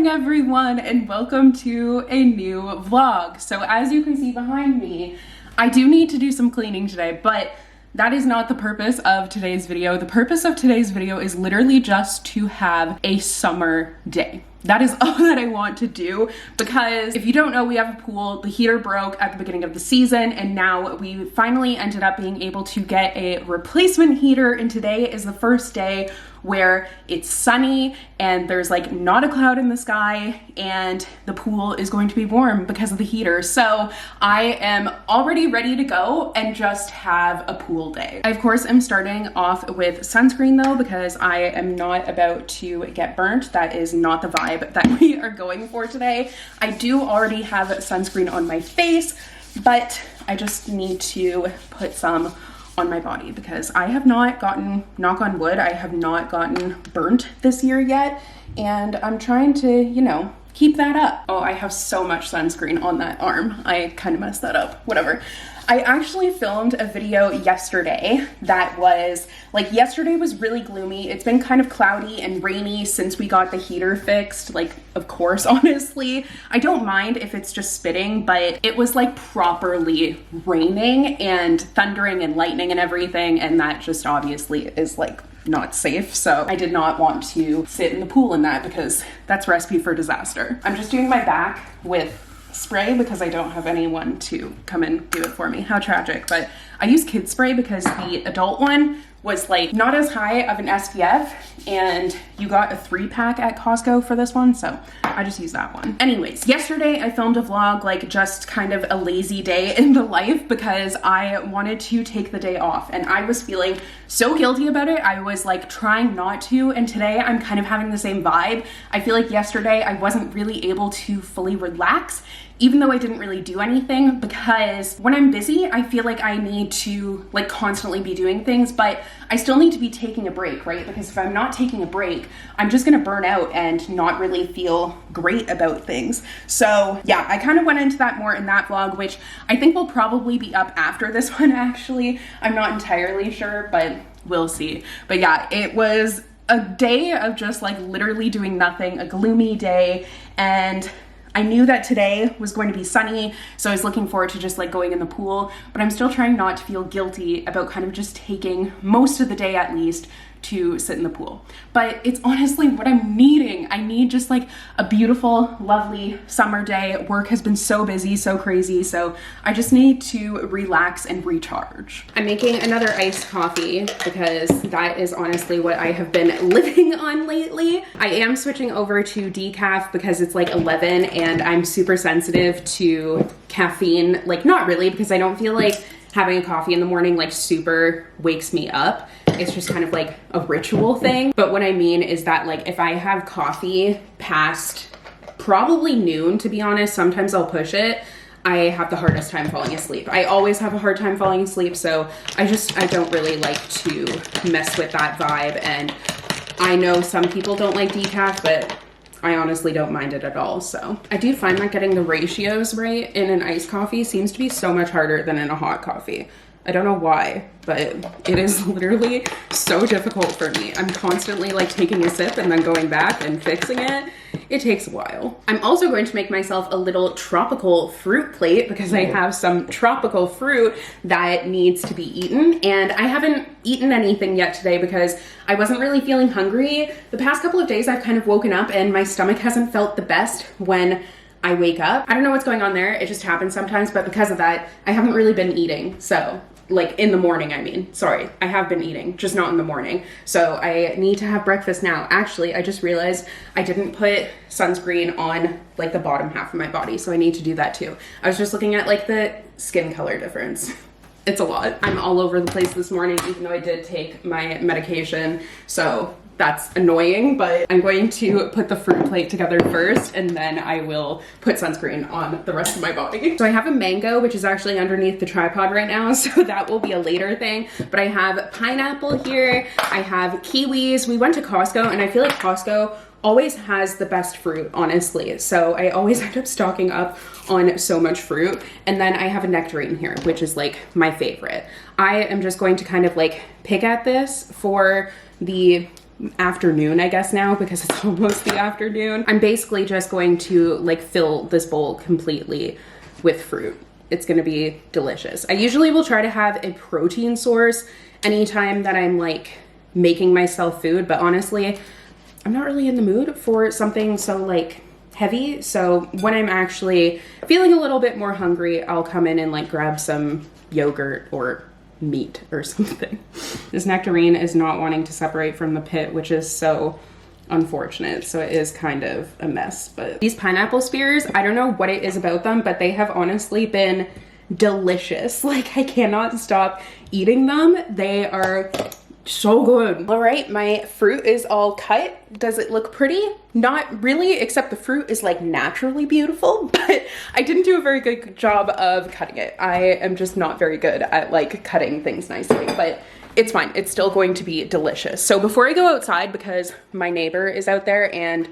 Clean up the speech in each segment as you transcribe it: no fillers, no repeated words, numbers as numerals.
morning everyone, and welcome to a new vlog. So as you can see behind me, I do need to do some cleaning today, but that is not the purpose of today's video. The purpose of today's video is literally just to have a summer day. That is all that I want to do, because if you don't know, we have a pool. The heater broke at the beginning of the season, and now we finally ended up being able to get a replacement heater, and today is the first day where it's sunny and there's like not a cloud in the sky, and the pool is going to be warm because of the heater. So I am already ready to go and just have a pool day. I of course am starting off with sunscreen though, because I am not about to get burnt. That is not the vibe that we are going for today. I do already have sunscreen on my face, but I just need to put some on my body because I have not gotten, knock on wood, I have not gotten burnt this year yet, and I'm trying to, you know, keep that up. Oh, I have so much sunscreen on that arm. I kind of messed that up, whatever. I actually filmed a video yesterday that was, like, yesterday was really gloomy. It's been kind of cloudy and rainy since we got the heater fixed. Like, of course, honestly, I don't mind if it's just spitting, but it was like properly raining and thundering and lightning and everything, and that just obviously is like not safe. So I did not want to sit in the pool in that because that's a recipe for disaster. I'm just doing my back with spray because I don't have anyone to come and do it for me. How tragic. But I use kid spray because the adult one was like not as high of an SPF, and you got a 3-pack at Costco for this one, so I just used that one. Anyways, yesterday I filmed a vlog, like just kind of a lazy day in the life, because I wanted to take the day off and I was feeling so guilty about it. I was like trying not to, and today I'm kind of having the same vibe. I feel like yesterday I wasn't really able to fully relax, even though I didn't really do anything, because when I'm busy, I feel like I need to like constantly be doing things, but I still need to be taking a break, right? Because if I'm not taking a break, I'm just gonna burn out and not really feel great about things. So yeah, I kind of went into that more in that vlog, which I think will probably be up after this one actually. I'm not entirely sure, but we'll see. But yeah, it was a day of just like literally doing nothing, a gloomy day, and I knew that today was going to be sunny, so I was looking forward to just like going in the pool, but I'm still trying not to feel guilty about kind of just taking most of the day at least to sit in the pool. But it's honestly what I'm needing. I need just like a beautiful, lovely summer day. Work has been so busy, so crazy, so I just need to relax and recharge. I'm making another iced coffee because that is honestly what I have been living on lately. I am switching over to decaf because it's like 11 and I'm super sensitive to caffeine. Like, not really, because I don't feel like having a coffee in the morning like super wakes me up. It's just kind of like a ritual thing. But what I mean is that like if I have coffee past probably noon, to be honest, sometimes I'll push it, I have the hardest time falling asleep. I always have a hard time falling asleep, so I don't really like to mess with that vibe. And I know some people don't like decaf, but I honestly don't mind it at all. So I do find that getting the ratios right in an iced coffee seems to be so much harder than in a hot coffee. I don't know why, but it is literally so difficult for me. I'm constantly like taking a sip and then going back and fixing it. It takes a while. I'm also going to make myself a little tropical fruit plate because I have some tropical fruit that needs to be eaten, and I haven't eaten anything yet today because I wasn't really feeling hungry. The past couple of days I've kind of woken up and my stomach hasn't felt the best when I wake up. I don't know what's going on there. It just happens sometimes, but because of that, I haven't really been eating. So like in the morning, I mean, sorry, I have been eating, just not in the morning. So I need to have breakfast now. Actually, I just realized I didn't put sunscreen on like the bottom half of my body, so I need to do that too. I was just looking at like the skin color difference. It's a lot. I'm all over the place this morning, even though I did take my medication, so that's annoying, but I'm going to put the fruit plate together first, and then I will put sunscreen on the rest of my body. So I have a mango, which is actually underneath the tripod right now, so that will be a later thing. But I have pineapple here, I have kiwis. We went to Costco, and I feel like Costco always has the best fruit, honestly. So I always end up stocking up on so much fruit. And then I have a nectarine here, which is like my favorite. I am just going to kind of like pick at this for the afternoon, I guess now, because it's almost the afternoon. I'm basically just going to like fill this bowl completely with fruit. It's gonna be delicious. I usually will try to have a protein source anytime that I'm like making myself food, but honestly, I'm not really in the mood for something so like heavy. So when I'm actually feeling a little bit more hungry, I'll come in and like grab some yogurt or meat or something. This nectarine is not wanting to separate from the pit, which is so unfortunate. So it is kind of a mess. But these pineapple spears, I don't know what it is about them, but they have honestly been delicious. Like I cannot stop eating them. They are so good. All right, my fruit is all cut. Does it look pretty? Not really, except the fruit is like naturally beautiful, but I didn't do a very good job of cutting it. I am just not very good at like cutting things nicely, but it's fine. It's still going to be delicious. So before I go outside, because my neighbor is out there and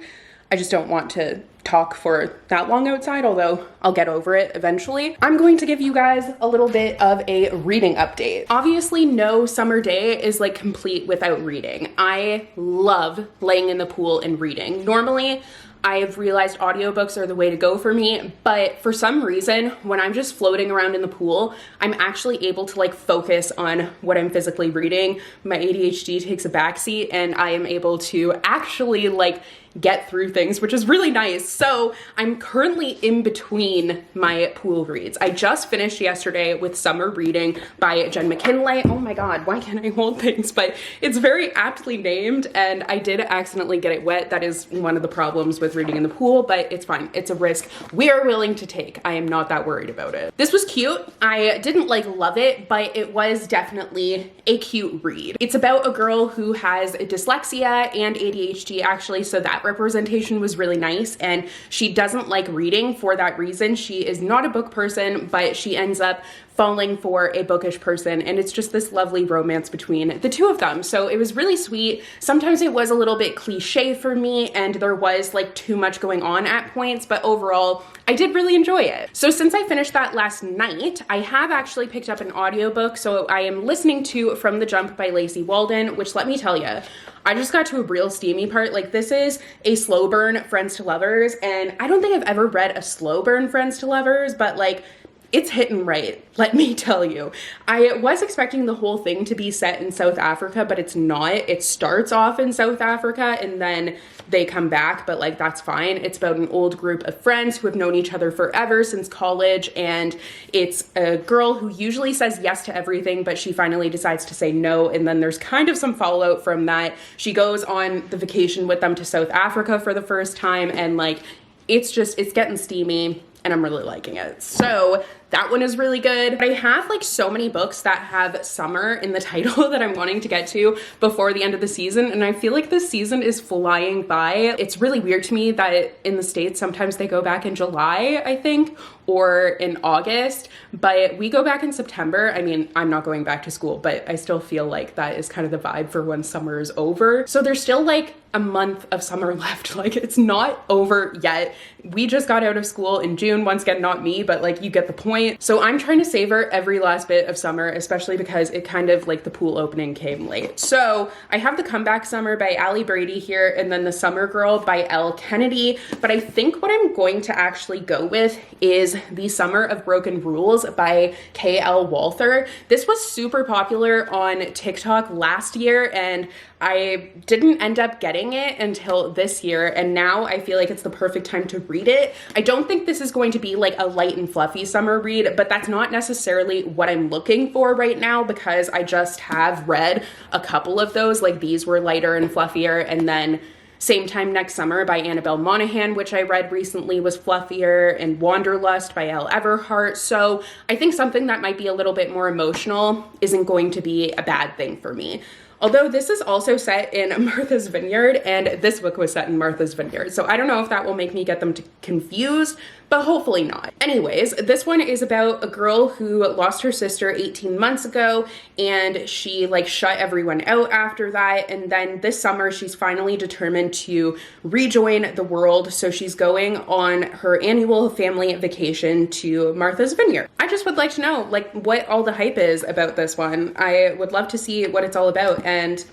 I just don't want to talk for that long outside, although I'll get over it eventually, I'm going to give you guys a little bit of a reading update. Obviously, no summer day is like complete without reading. I love laying in the pool and reading. Normally, I've realized audiobooks are the way to go for me, but for some reason, when I'm just floating around in the pool, I'm actually able to like focus on what I'm physically reading. My ADHD takes a backseat and I am able to actually like get through things, which is really nice. So I'm currently in between my pool reads. I just finished yesterday with Summer Reading by Jen McKinley. Oh my God, why can't I hold things? But it's very aptly named and I did accidentally get it wet. That is one of the problems with reading in the pool, but it's fine. It's a risk we are willing to take. I am not that worried about it. This was cute. I didn't like love it, but it was definitely a cute read. It's about a girl who has dyslexia and ADHD actually, so that representation was really nice, and she doesn't like reading for that reason. She is not a book person, but she ends up falling for a bookish person, and it's just this lovely romance between the two of them. So it was really sweet. Sometimes it was a little bit cliche for me, and there was like too much going on at points, but overall I did really enjoy it. So since I finished that last night, I have actually picked up an audiobook. So I am listening to From the Jump by Lacey Walden, which, let me tell you, I just got to a real steamy part. Like, this is a slow burn Friends to Lovers, and I don't think I've ever read a slow burn Friends to Lovers, but like, it's hitting right, let me tell you. I was expecting the whole thing to be set in South Africa, but it's not. It starts off in South Africa and then they come back, but like, that's fine. It's about an old group of friends who have known each other forever since college, and it's a girl who usually says yes to everything, but she finally decides to say no, and then there's kind of some fallout from that. She goes on the vacation with them to South Africa for the first time, and like, it's getting steamy, and I'm really liking it. So that one is really good. I have like so many books that have summer in the title that I'm wanting to get to before the end of the season, and I feel like this season is flying by. It's really weird to me that in the States sometimes they go back in July, I think, or in August, but we go back in September. I mean, I'm not going back to school, but I still feel like that is kind of the vibe for when summer is over. So there's still like a month of summer left. Like, it's not over yet. We just got out of school in June. Once again, not me, but like, you get the point. So I'm trying to savor every last bit of summer, especially because it kind of like the pool opening came late. So I have The Comeback Summer by Allie Brady here, and then The Summer Girl by Elle Kennedy. But I think what I'm going to actually go with is The Summer of Broken Rules by K.L. Walther. This was super popular on TikTok last year, and I didn't end up getting it until this year, and now I feel like it's the perfect time to read it. I don't think this is going to be like a light and fluffy summer read, but that's not necessarily what I'm looking for right now, because I just have read a couple of those. Like, these were lighter and fluffier, and then Same Time Next Summer by Annabelle Monaghan, which I read recently, was fluffier, and Wanderlust by Elle Everhart. So I think something that might be a little bit more emotional isn't going to be a bad thing for me. Although this is also set in Martha's Vineyard, and this book was set in Martha's Vineyard. So I don't know if that will make me get them confused, but hopefully not. Anyways, this one is about a girl who lost her sister 18 months ago, and she like shut everyone out after that. And then this summer, she's finally determined to rejoin the world. So she's going on her annual family vacation to Martha's Vineyard. I just would like to know like what all the hype is about this one. I would love to see what it's all about. And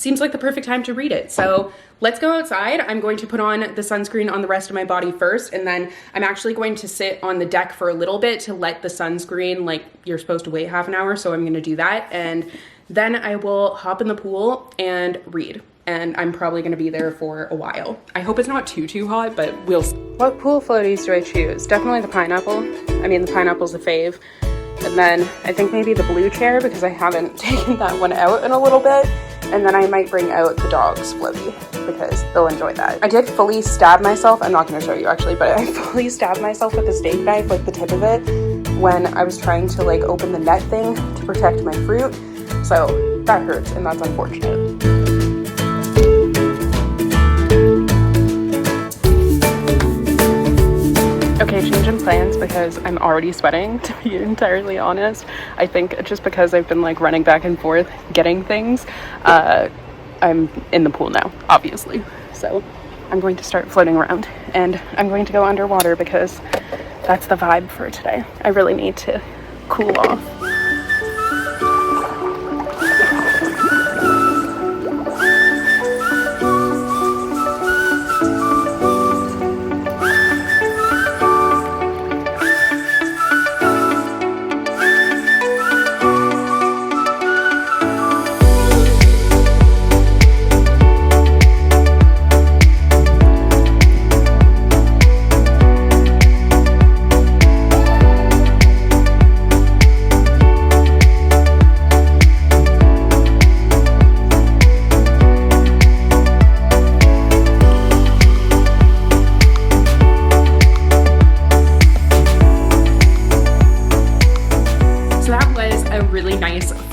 seems like the perfect time to read it. So let's go outside. I'm going to put on the sunscreen on the rest of my body first, and then I'm actually going to sit on the deck for a little bit to let the sunscreen, like you're supposed to wait half an hour, so I'm gonna do that. And then I will hop in the pool and read. And I'm probably gonna be there for a while. I hope it's not too hot, but we'll see. What pool floaties do I choose? Definitely the pineapple. I mean, the pineapple's a fave. And then I think maybe the blue chair because I haven't taken that one out in a little bit. And then I might bring out the dog's floaty because they'll enjoy that. I did fully stab myself. I'm not gonna show you actually, but I fully stabbed myself with a steak knife, like the tip of it, when I was trying to like open the net thing to protect my fruit. So that hurts and that's unfortunate. Okay, change in plans because I'm already sweating, to be entirely honest. I think just because I've been like running back and forth getting things, I'm in the pool now, obviously. So I'm going to start floating around and I'm going to go underwater because that's the vibe for today. I really need to cool off.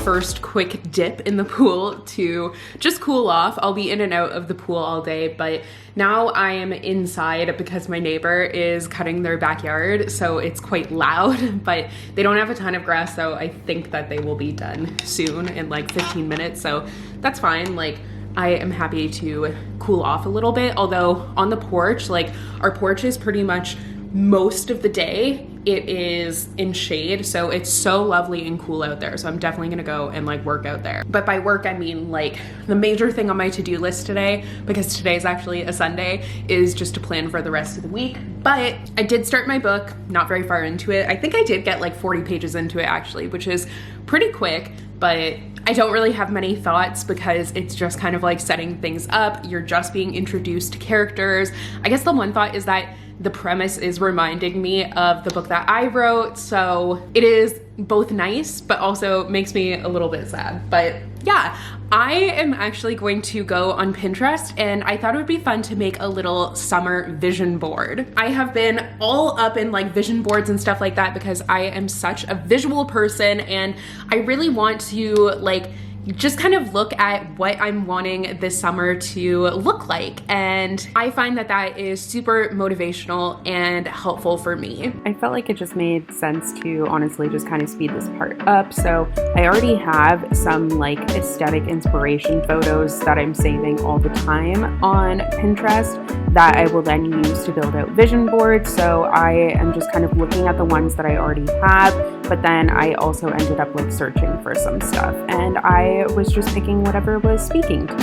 First quick dip in the pool to just cool off. I'll be in and out of the pool all day, but now I am inside because my neighbor is cutting their backyard, so it's quite loud, but they don't have a ton of grass, so I think that they will be done soon in like 15 minutes, so that's fine. Like, I am happy to cool off a little bit, although on the porch, like our porch is pretty much most of the day it is in shade, so it's so lovely and cool out there. So I'm definitely gonna go and like work out there. But by work I mean like the major thing on my to-do list today, because today's actually a Sunday, is just to plan for the rest of the week. But I did start my book, not very far into it. I think I did get like 40 pages into it actually, which is pretty quick, but I don't really have many thoughts because it's just kind of like setting things up. You're just being introduced to characters. I guess the one thought is that the premise is reminding me of the book that I wrote, so it is both nice, but also makes me a little bit sad. But yeah, I am actually going to go on Pinterest, and I thought it would be fun to make a little summer vision board. I have been all up in like vision boards and stuff like that because I am such a visual person, and I really want to like just kind of look at what I'm wanting this summer to look like. And I find that that is super motivational and helpful for me. I felt like it just made sense to honestly just kind of speed this part up. So I already have some like aesthetic inspiration photos that I'm saving all the time on Pinterest that I will then use to build out vision boards. So I am just kind of looking at the ones that I already have, but then I also ended up like searching for some stuff, and I was just picking whatever was speaking to me.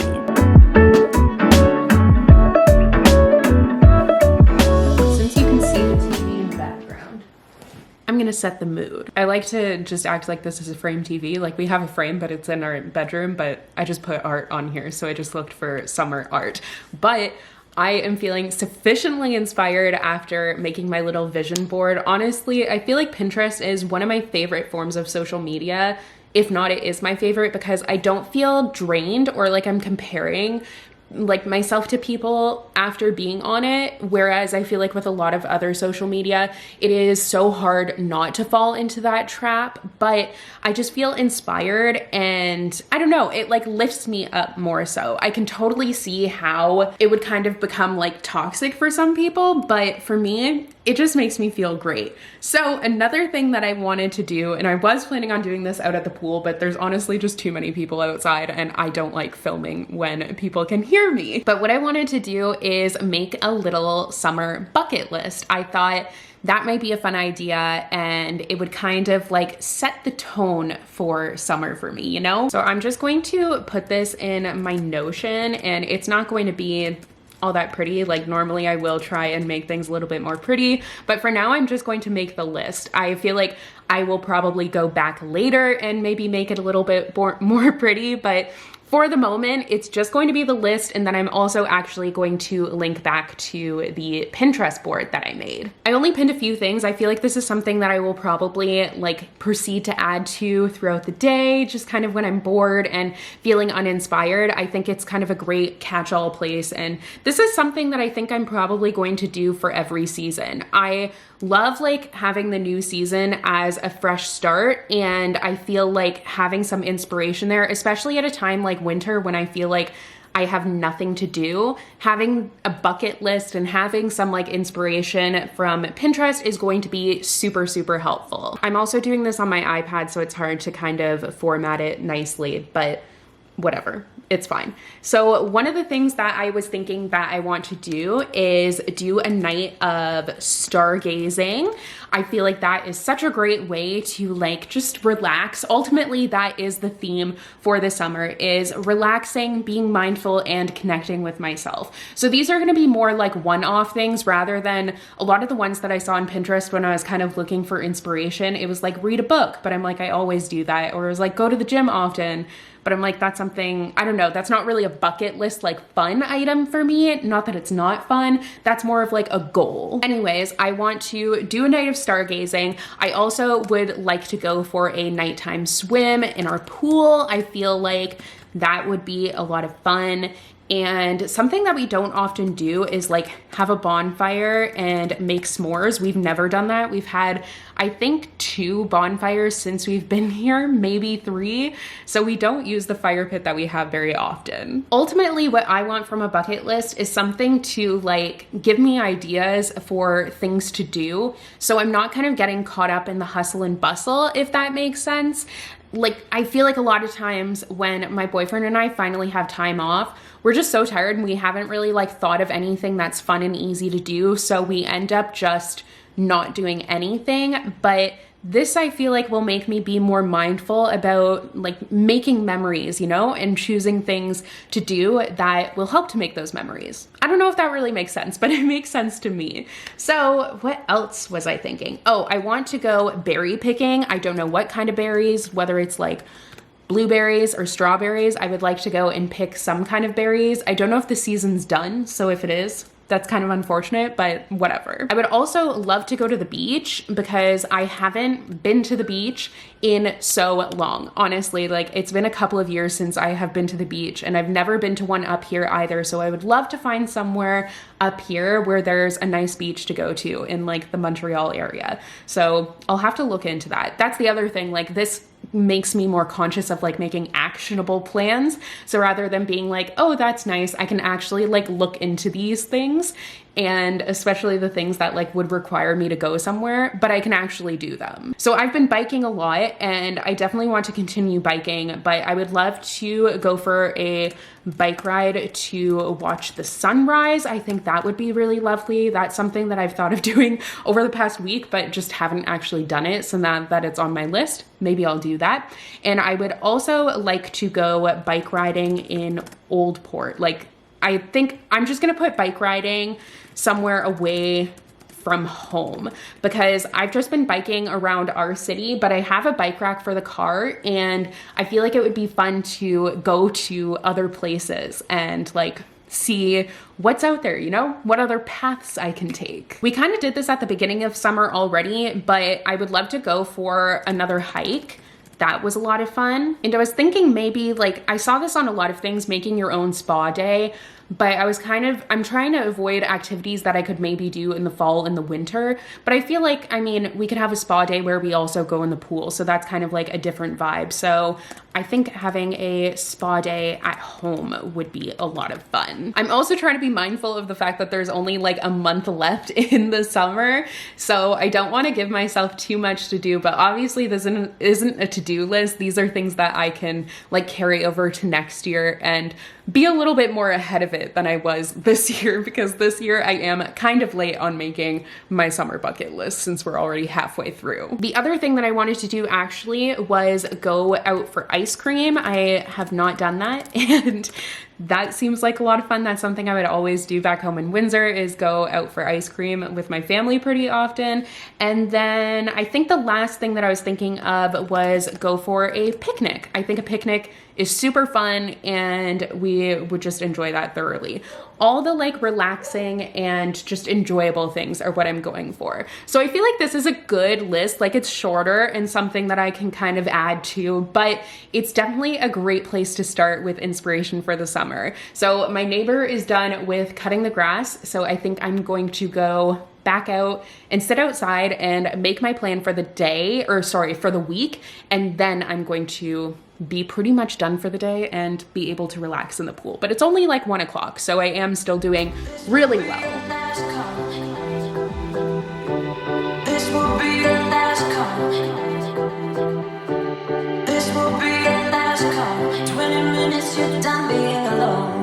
Since you can see the TV in the background, I'm gonna set the mood. I like to just act like this is a frame TV. Like, we have a frame, but it's in our bedroom, but I just put art on here, so I just looked for summer art. But I am feeling sufficiently inspired after making my little vision board. Honestly, I feel like Pinterest is one of my favorite forms of social media. If not, it is my favorite because I don't feel drained or like I'm comparing like myself to people after being on it, whereas I feel like with a lot of other social media it is so hard not to fall into that trap. But I just feel inspired, and I don't know, it like lifts me up more. So I can totally see how it would kind of become like toxic for some people, but for me it just makes me feel great. So another thing that I wanted to do, and I was planning on doing this out at the pool, but there's honestly just too many people outside and I don't like filming when people can hear me. But what I wanted to do is make a little summer bucket list. I thought that might be a fun idea and it would kind of like set the tone for summer for me, you know? So I'm just going to put this in my Notion, and it's not going to be all that pretty. Like normally I will try and make things a little bit more pretty, but for now I'm just going to make the list. I feel like I will probably go back later and maybe make it a little bit more pretty, but for the moment, it's just going to be the list, and then I'm also actually going to link back to the Pinterest board that I made. I only pinned a few things. I feel like this is something that I will probably like proceed to add to throughout the day, just kind of when I'm bored and feeling uninspired. I think it's kind of a great catch-all place, and this is something that I think I'm probably going to do for every season. I love like having the new season as a fresh start, and I feel like having some inspiration there, especially at a time like winter when I feel like I have nothing to do, having a bucket list and having some like inspiration from Pinterest is going to be super, super helpful. I'm also doing this on my iPad, so it's hard to kind of format it nicely, but whatever, it's fine. So one of the things that I was thinking that I want to do is do a night of stargazing. I feel like that is such a great way to like just relax. Ultimately, that is the theme for the summer, is relaxing, being mindful, and connecting with myself. So these are gonna be more like one-off things rather than a lot of the ones that I saw on Pinterest when I was kind of looking for inspiration. It was like read a book, but I'm like, I always do that. Or it was like go to the gym often. But I'm like, that's something, I don't know, that's not really a bucket list like fun item for me. Not that it's not fun, that's more of like a goal. Anyways, I want to do a night of stargazing. I also would like to go for a nighttime swim in our pool. I feel like that would be a lot of fun. And something that we don't often do is like have a bonfire and make s'mores. We've never done that. We've had, I think, 2 bonfires since we've been here, maybe 3. So we don't use the fire pit that we have very often. Ultimately, what I want from a bucket list is something to like give me ideas for things to do. So I'm not kind of getting caught up in the hustle and bustle, if that makes sense. Like, I feel like a lot of times when my boyfriend and I finally have time off, we're just so tired and we haven't really like thought of anything that's fun and easy to do. So we end up just not doing anything. But this, I feel like, will make me be more mindful about like making memories, you know, and choosing things to do that will help to make those memories. I don't know if that really makes sense, but it makes sense to me. So what else was I thinking? Oh, I want to go berry picking. I don't know what kind of berries, whether it's like blueberries or strawberries. I would like to go and pick some kind of berries. I don't know if the season's done, so if it is, that's kind of unfortunate, but whatever. I would also love to go to the beach because I haven't been to the beach in so long. Honestly, like it's been a couple of years since I have been to the beach, and I've never been to one up here either. So I would love to find somewhere up here where there's a nice beach to go to in like the Montreal area. So I'll have to look into that. That's the other thing, like this makes me more conscious of like making actionable plans. So rather than being like, oh, that's nice, I can actually like look into these things, and especially the things that like would require me to go somewhere, but I can actually do them. So I've been biking a lot and I definitely want to continue biking, but I would love to go for a bike ride to watch the sunrise. I think that would be really lovely. That's something that I've thought of doing over the past week, but just haven't actually done it. So now that it's on my list, maybe I'll do that. And I would also like to go bike riding in Old Port. Like, I think I'm just gonna put bike riding somewhere away from home because I've just been biking around our city, but I have a bike rack for the car and I feel like it would be fun to go to other places and like see what's out there, you know, what other paths I can take. We kind of did this at the beginning of summer already, but I would love to go for another hike. That was a lot of fun. And I was thinking maybe like, I saw this on a lot of things, making your own spa day, but I'm trying to avoid activities that I could maybe do in the fall and the winter. But I feel like, I mean, we could have a spa day where we also go in the pool. So that's kind of like a different vibe. So I think having a spa day at home would be a lot of fun. I'm also trying to be mindful of the fact that there's only like a month left in the summer. So I don't want to give myself too much to do, but obviously this isn't a to-do list. These are things that I can like carry over to next year and be a little bit more ahead of it than I was this year, because this year I am kind of late on making my summer bucket list since we're already halfway through. The other thing that I wanted to do actually was go out for ice cream. I have not done that, and that seems like a lot of fun. That's something I would always do back home in Windsor, is go out for ice cream with my family pretty often. And then I think the last thing that I was thinking of was go for a picnic. I think a picnic is super fun and we would just enjoy that thoroughly. All the like relaxing and just enjoyable things are what I'm going for. So I feel like this is a good list. Like, it's shorter and something that I can kind of add to, but it's definitely a great place to start with inspiration for the summer. So my neighbor is done with cutting the grass. So I think I'm going to go back out and sit outside and make my plan for the day, or sorry, for the week. And then I'm going to be pretty much done for the day and be able to relax in the pool. But it's only like 1 o'clock, so I am still doing really well. This will be the last call. This will be the last call. 20 minutes, you're done being alone.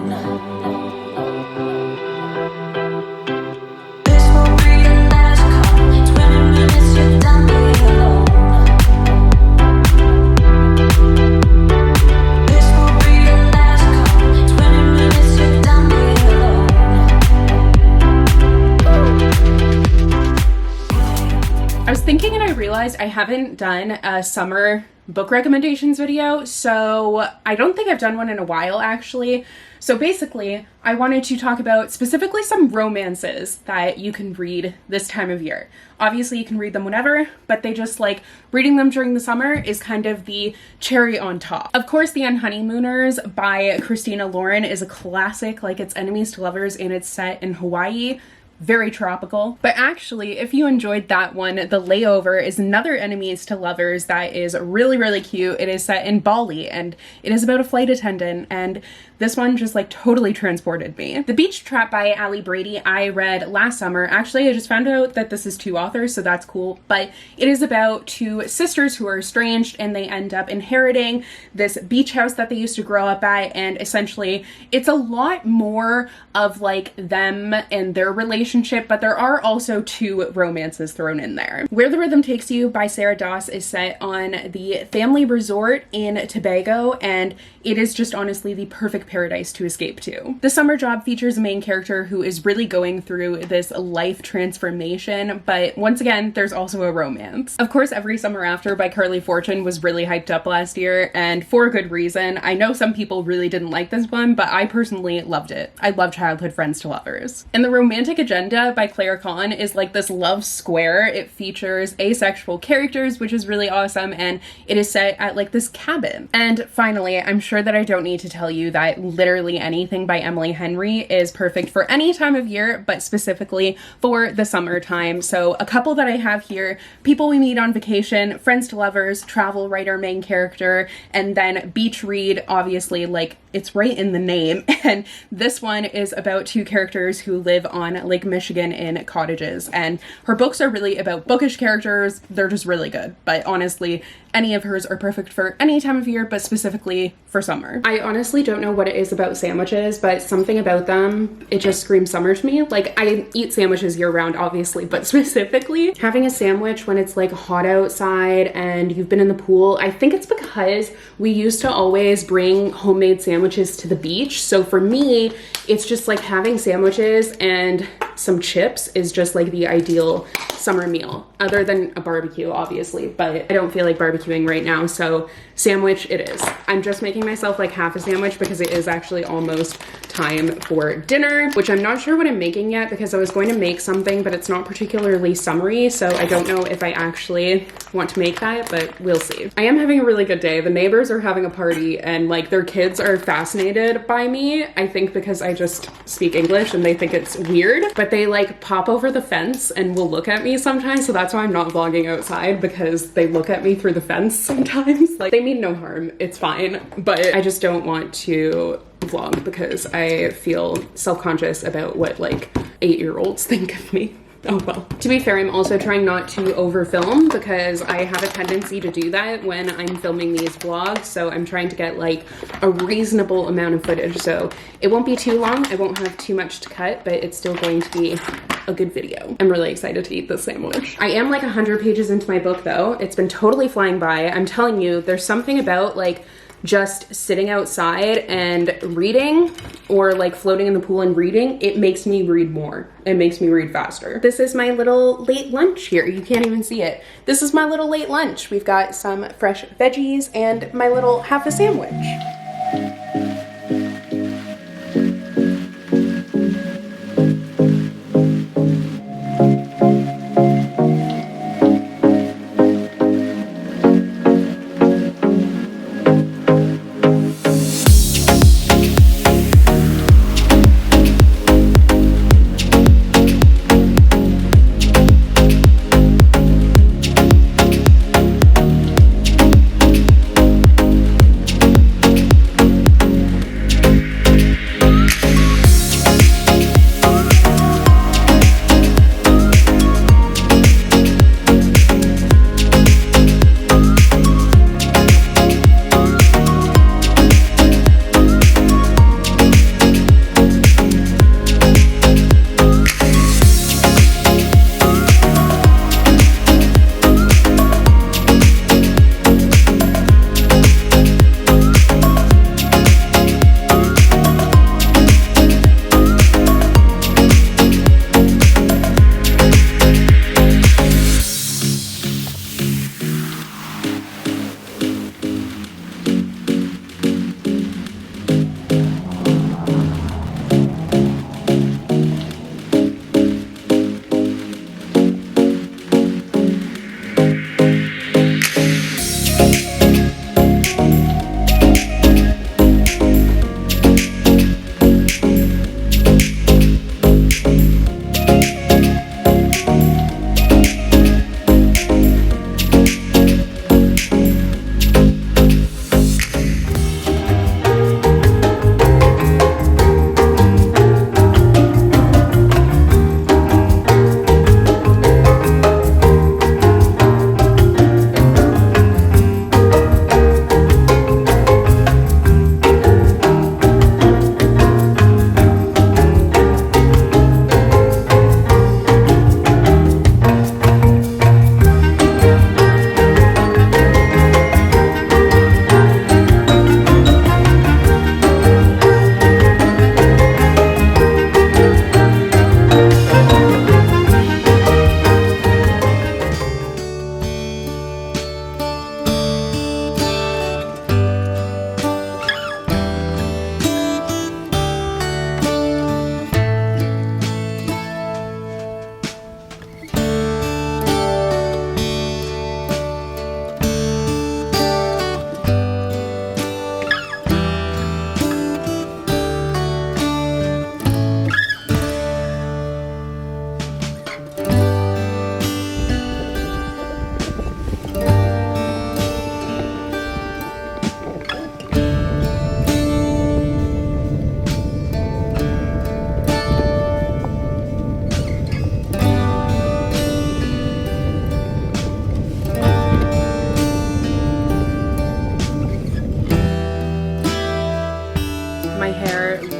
Thinking, and I realized I haven't done a summer book recommendations video, so I don't think I've done one in a while actually. So basically, I wanted to talk about specifically some romances that you can read this time of year. Obviously you can read them whenever, but they just like reading them during the summer is kind of the cherry on top. Of course, The Unhoneymooners by Christina Lauren is a classic, like it's enemies to lovers and it's set in Hawaii. Very tropical. But actually, if you enjoyed that one, The Layover is another enemies to lovers that is really, really cute. It is set in Bali and it is about a flight attendant, and this one just like totally transported me. The Beach Trap by Ali Brady I read last summer. Actually, I just found out that this is 2 authors, so that's cool. But it is about 2 sisters who are estranged and they end up inheriting this beach house that they used to grow up at, and essentially it's a lot more of like them and their relationship, but there are also 2 romances thrown in there. Where the Rhythm Takes You by Sarah Doss is set on the family resort in Tobago, and it is just honestly the perfect paradise to escape to. The Summer Job features a main character who is really going through this life transformation, but once again, there's also a romance. Of course, Every Summer After by Carly Fortune was really hyped up last year, and for a good reason. I know some people really didn't like this one, but I personally loved it. I love childhood friends to lovers. And The Romantic Agenda by Claire Kahn is like this love square. It features asexual characters, which is really awesome, and it is set at like this cabin. And finally, I'm sure that I don't need to tell you that literally anything by Emily Henry is perfect for any time of year, but specifically for the summertime. So a couple that I have here: People We Meet on Vacation, Friends to Lovers, travel writer main character, and then beach read, obviously, like it's right in the name. And this one is about 2 characters who live on Lake Michigan in cottages, and her books are really about bookish characters. They're just really good, but honestly, any of hers are perfect for any time of year, but specifically for summer. I honestly don't know what it is about sandwiches, but something about them, it just screams summer to me. Like, I eat sandwiches year round, obviously, but specifically having a sandwich when it's like hot outside and you've been in the pool. I think it's because we used to always bring homemade sandwiches to the beach. So for me, it's just like having sandwiches and some chips is just like the ideal summer meal, other than a barbecue, obviously, but I don't feel like barbecuing right now, so sandwich it is. I'm just making myself like half a sandwich because it is actually almost time for dinner, which I'm not sure what I'm making yet because I was going to make something, but it's not particularly summery, so I don't know if I actually want to make that, but we'll see. I am having a really good day. The neighbors are having a party and like their kids are fascinated by me, I think because I just speak English and they think it's weird, but they like pop over the fence and will look at me sometimes, so that's why I'm not vlogging outside, because they look at me through the fence sometimes. Like, they mean no harm, it's fine, but I just don't want to vlog because I feel self-conscious about what like 8-year-olds think of me. Oh well. To be fair, I'm also trying not to over film because I have a tendency to do that when I'm filming these vlogs, so I'm trying to get like a reasonable amount of footage, so it won't be too long, I won't have too much to cut, but it's still going to be a good video. I'm really excited to eat this sandwich. I am like 100 pages into my book though. It's been totally flying by. I'm telling you, there's something about like just sitting outside and reading, or like floating in the pool and reading, it makes me read more. It makes me read faster. This is my little late lunch here. You can't even see it. This is my little late lunch. We've got some fresh veggies and my little half a sandwich.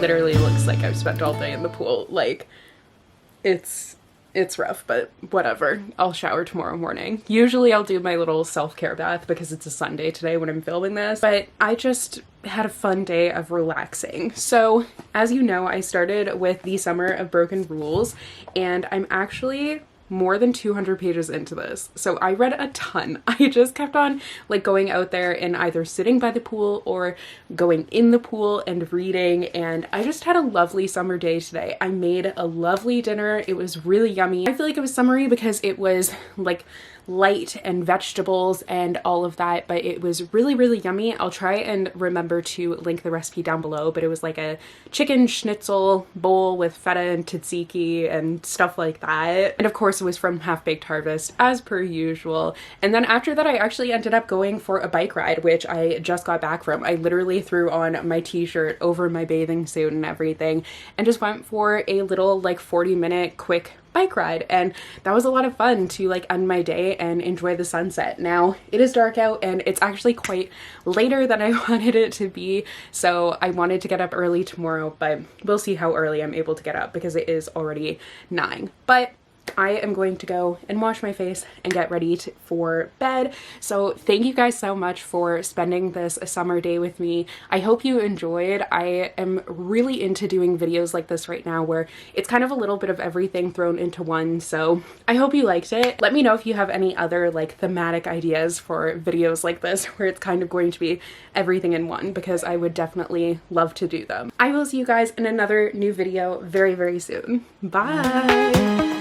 literally looks like I've spent all day in the pool. Like, it's rough, but whatever. I'll shower tomorrow morning. Usually I'll do my little self-care bath because it's a Sunday today when I'm filming this, but I just had a fun day of relaxing. So as you know, I started with the Summer of Broken Rules, and I'm actually more than 200 pages into this. So I read a ton. I just kept on like going out there and either sitting by the pool or going in the pool and reading, and I just had a lovely summer day today. I made a lovely dinner. It was really yummy. I feel like it was summery because it was like light and vegetables and all of that, but it was really, really yummy. I'll try and remember to link the recipe down below, but it was like a chicken schnitzel bowl with feta and tzatziki and stuff like that. And of course it was from Half Baked Harvest as per usual. And then after that I actually ended up going for a bike ride, which I just got back from. I literally threw on my t-shirt over my bathing suit and everything and just went for a little like 40-minute quick bike ride, and that was a lot of fun to like end my day and enjoy the sunset. Now it is dark out and it's actually quite later than I wanted it to be, so I wanted to get up early tomorrow, but we'll see how early I'm able to get up because it is already 9. But I am going to go and wash my face and get ready for bed. So thank you guys so much for spending this summer day with me. I hope you enjoyed. I am really into doing videos like this right now where it's kind of a little bit of everything thrown into one. So I hope you liked it. Let me know if you have any other like thematic ideas for videos like this where it's kind of going to be everything in one, because I would definitely love to do them. I will see you guys in another new video very, very soon. Bye!